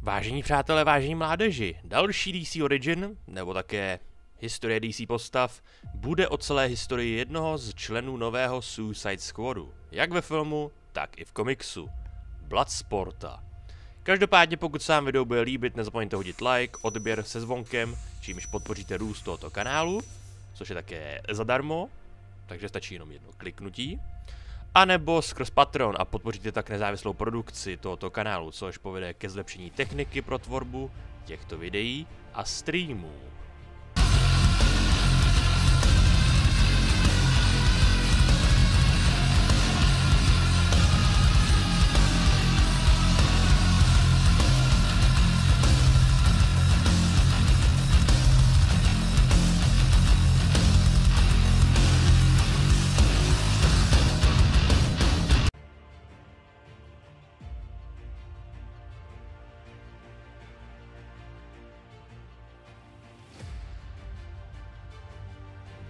Vážení přátelé, vážení mládeži, další DC Origin, nebo také historie DC postav, bude o celé historii jednoho z členů nového Suicide Squadu, jak ve filmu, tak i v komiksu, Bloodsporta. Každopádně pokud se vám video bude líbit, nezapomeňte hodit like, odběr se zvonkem, čímž podpoříte růst tohoto kanálu, což je také zadarmo, takže stačí jenom jedno kliknutí. A nebo skrz Patreon a podpoříte tak nezávislou produkci tohoto kanálu, což povede ke zlepšení techniky pro tvorbu těchto videí a streamů.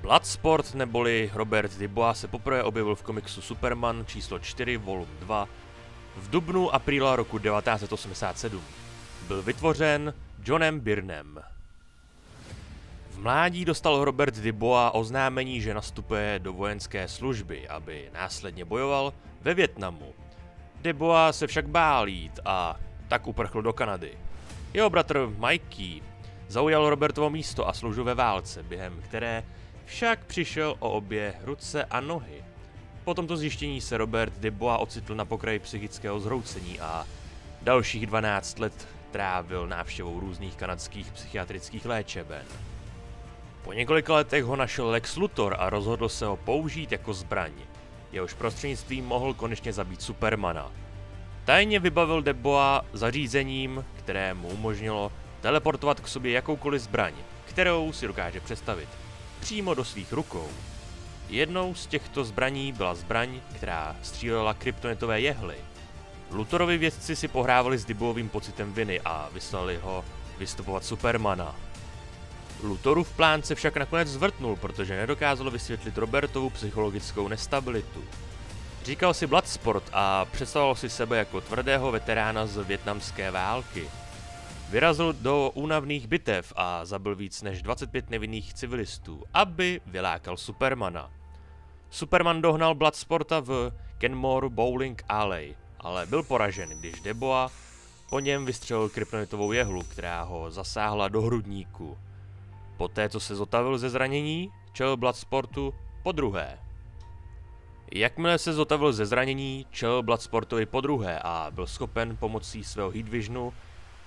Bloodsport neboli Robert Dubois se poprvé objevil v komiksu Superman číslo 4 Volume 2 v dubnu apríla roku 1987. Byl vytvořen Johnem Byrnem. V mládí dostal Robert Dubois oznámení, že nastupuje do vojenské služby, aby následně bojoval ve Vietnamu. Dubois se však bál jít a tak uprchl do Kanady. Jeho bratr Mikey zaujal Robertovo místo a sloužil ve válce, během které však přišel o obě ruce a nohy. Po tomto zjištění se Robert Dubois ocitl na pokraji psychického zhroucení a dalších 12 let trávil návštěvou různých kanadských psychiatrických léčeben. Po několika letech ho našel Lex Luthor a rozhodl se ho použít jako zbraň. Jehož prostřednictvím mohl konečně zabít Supermana. Tajně vybavil Dubois zařízením, které mu umožnilo teleportovat k sobě jakoukoliv zbraň, kterou si dokáže představit, přímo do svých rukou. Jednou z těchto zbraní byla zbraň, která střílela kryptonitové jehly. Luthorovi vědci si pohrávali s Duboisovým pocitem viny a vyslali ho vystupovat Supermana. Luthorův plán se však nakonec zvrtnul, protože nedokázal vysvětlit Robertovu psychologickou nestabilitu. Říkal si Bloodsport a představoval si sebe jako tvrdého veterána z vietnamské války. Vyrazil do únavných bitev a zabil víc než 25 nevinných civilistů, aby vylákal Supermana. Superman dohnal Bloodsporta v Kenmore Bowling Alley, ale byl poražen, když Dubois po něm vystřelil kryptonitovou jehlu, která ho zasáhla do hrudníku. Poté, co se zotavil ze zranění, čelil Bloodsportu podruhé. Jakmile se zotavil ze zranění, čelil Bloodsportovi podruhé a byl schopen pomocí svého Heat Visionu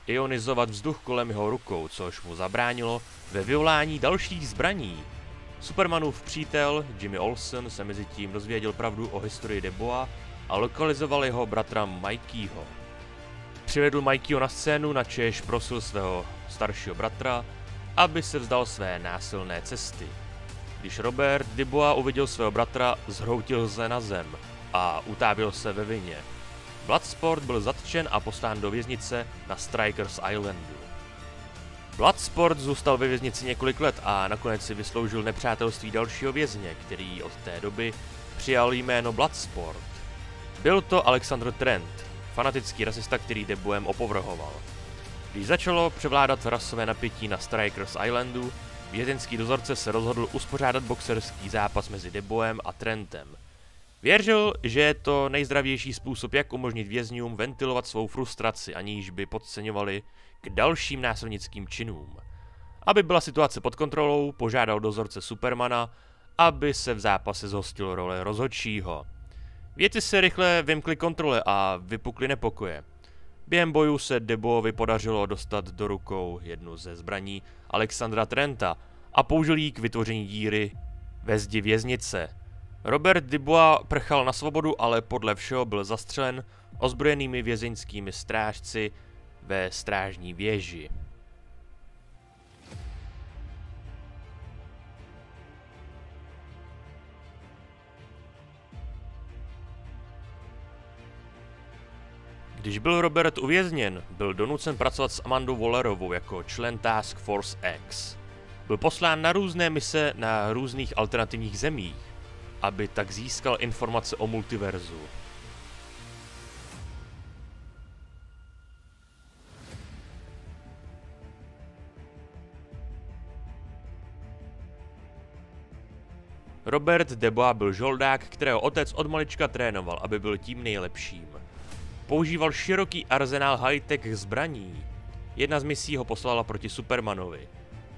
ionizovat vzduch kolem jeho rukou, což mu zabránilo ve vyvolání dalších zbraní. Supermanův přítel Jimmy Olsen se mezitím dozvěděl pravdu o historii Dubois a lokalizoval jeho bratra Mikeyho. Přivedl Mikeyho na scénu, načež prosil svého staršího bratra, aby se vzdal své násilné cesty. Když Robert Dubois uviděl svého bratra, zhroutil se na zem a utápěl se ve vině. Bloodsport byl zatčen a poslán do věznice na Strikers Islandu. Bloodsport zůstal ve věznici několik let a nakonec si vysloužil nepřátelství dalšího vězně, který od té doby přijal jméno Bloodsport. Byl to Alexander Trent, fanatický rasista, který Duboisem opovrhoval. Když začalo převládat rasové napětí na Strikers Islandu, vězeňský dozorce se rozhodl uspořádat boxerský zápas mezi Duboisem a Trentem. Věřil, že je to nejzdravější způsob, jak umožnit vězňům ventilovat svou frustraci, aniž by podceňovali k dalším násilnickým činům. Aby byla situace pod kontrolou, požádal dozorce Supermana, aby se v zápase zhostil role rozhodčího. Vědci se rychle vymkli kontrole a vypukly nepokoje. Během bojů se Duboisovi podařilo dostat do rukou jednu ze zbraní Alexandra Trenta a použil ji k vytvoření díry ve zdi věznice. Robert Dubois prchal na svobodu, ale podle všeho byl zastřelen ozbrojenými vězeňskými strážci ve strážní věži. Když byl Robert uvězněn, byl donucen pracovat s Amandou Wallerovou jako člen Task Force X. Byl poslán na různé mise na různých alternativních zemích, aby tak získal informace o multiverzu. Robert Dubois byl žoldák, kterého otec od malička trénoval, aby byl tím nejlepším. Používal široký arzenál high-tech zbraní. Jedna z misí ho poslala proti Supermanovi.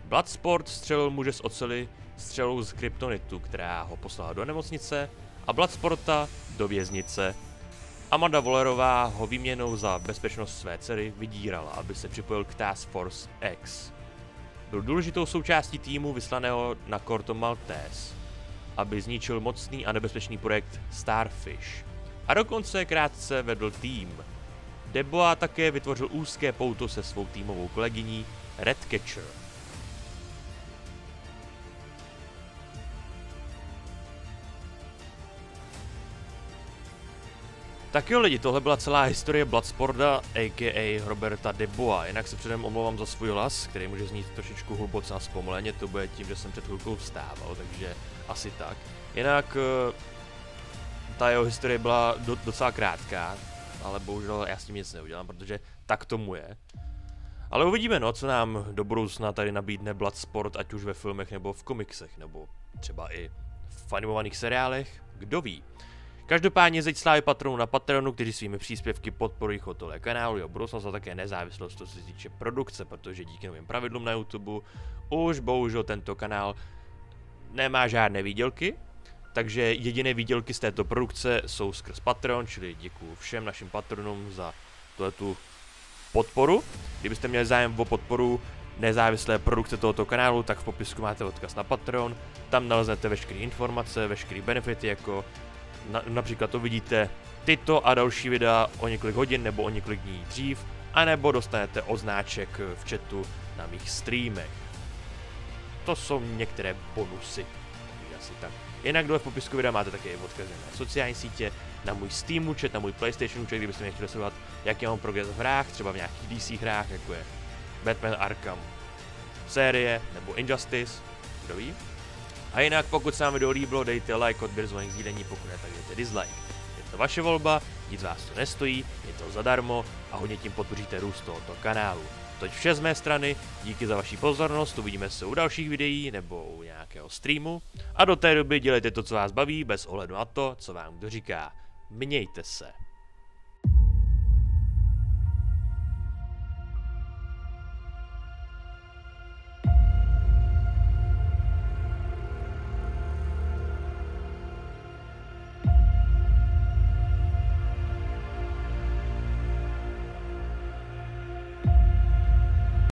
Bloodsport střelil muže z oceli střelou z kryptonitu, která ho poslala do nemocnice, a Bloodsporta do věznice. Amanda Wallerová ho výměnou za bezpečnost své dcery vydírala, aby se připojil k Task Force X. Byl důležitou součástí týmu vyslaného na Corto Maltese, aby zničil mocný a nebezpečný projekt Starfish. A dokonce krátce vedl tým. Dubois také vytvořil úzké pouto se svou týmovou kolegyní Ratcatcher. Tak jo lidi, tohle byla celá historie Bloodsporta, a.k.a. Roberta Duboise. Jinak se předem omlouvám za svůj hlas, který může znít trošičku hluboce a zpomaleně, to bude tím, že jsem před chvilkou vstával, takže asi tak. Jinak ta jeho historie byla docela krátká, ale bohužel já s tím nic neudělám, protože tak tomu je. Ale uvidíme no, co nám do budoucna tady nabídne Bloodsport, ať už ve filmech nebo v komiksech, nebo třeba i v animovaných seriálech, kdo ví. Každopádně zeď slávy patronů na Patreonu, kteří svými příspěvky podporují chod tohle kanálu, jeho budoucnost a také nezávislost, co se týče produkce, protože díky novým pravidlům na YouTube už bohužel tento kanál nemá žádné výdělky, takže jediné výdělky z této produkce jsou skrz Patreon, čili děkuju všem našim patronům za tuhletu podporu. Kdybyste měli zájem o podporu nezávislé produkce tohoto kanálu, tak v popisku máte odkaz na Patreon, tam naleznete veškeré informace, veškeré benefity, jako například to vidíte tyto a další videa o několik hodin nebo o několik dní dřív, anebo dostanete odznáček v chatu na mých streamech. To jsou některé bonusy, takže asi tak. Jinak dole v popisku videa máte také odkazy na sociální sítě, na můj Steam účet, na můj PlayStation účet, kdybyste mě chtěli sledovat, jak já mám progres v hrách, třeba v nějakých DC hrách, jako je Batman Arkham série nebo Injustice, kdo ví. A jinak, pokud se vám video líbilo, dejte like, odběr, zvonek, sdílení, pokud ne, tak dejte dislike. Je to vaše volba, nic vás to nestojí, je to zadarmo a hodně tím podpoříte růst tohoto kanálu. Toť vše z mé strany, díky za vaši pozornost, uvidíme se u dalších videí nebo u nějakého streamu. A do té doby dělejte to, co vás baví, bez ohledu na to, co vám kdo říká. Mějte se.